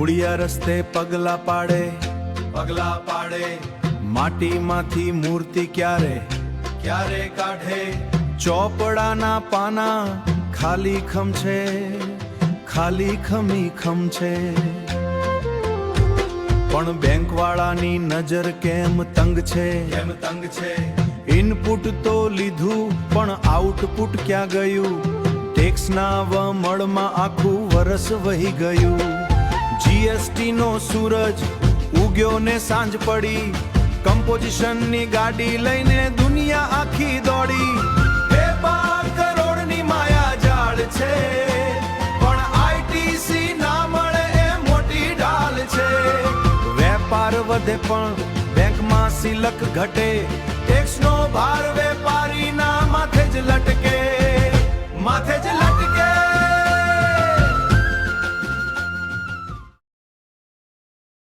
મૂળિયા રસ્તે પગલા પાડે માટીમાંથી મૂર્તિ ક્યારે કાઢે ચોપડાના પાના ખાલી ખમ છે ખાલી ખમી ખમ છે પણ બેંક વાળાની નજર કેમ તંગ છે ઇનપુટ તો લીધું પણ આઉટપુટ ક્યાં ગયું ટેક્સના વમળમાં આખું વરસ વહી ગયું જીએસટી નો સૂરજ ઉગ્યો ને સાંજ પડી કમ્પોઝિશનની ગાડી લઈને દુનિયા આખી દોડી 12 કરોડની માયા જાળ છે પણ આઈટીસી ના મળે એ મોટી ઢાલ છે વેપાર વધે પણ બેંકમાં સિલક ઘટે ટેક્સનો ભાર વેપારીના